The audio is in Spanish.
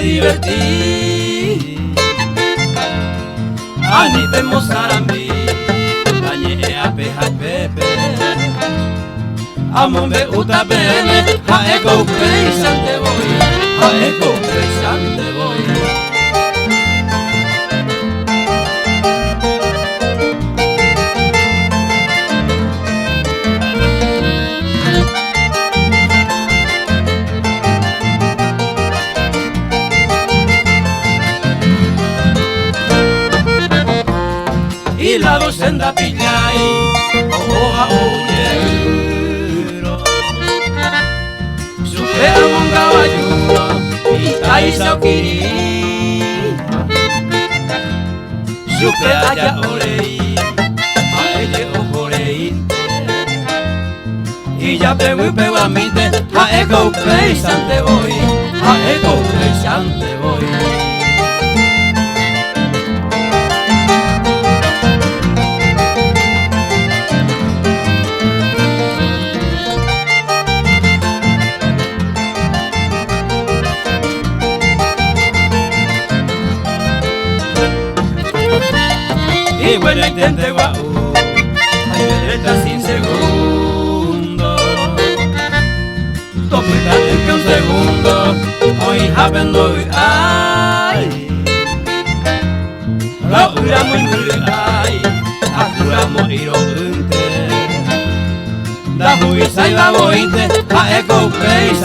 divertí. Ani temo sarambi, bañe a peja pepe. Amombe uta bene, ha ego pensante voy, ha ego pensante voy. Y la docenda piñay, oja uñero. Supe a un caballero, y taisa okiri. Supe allá orei, a ella ojoreinte. Y ya pego y pego a mí, a ego pensante voy, a ego pensante voy. Y bueno, intenté guau, ay, derecha sin segundo. Topita en que un segundo, hoy habendo ay. La ura muy ay, akura mo iro unte. Da huisa y la bointe, a ego peisa.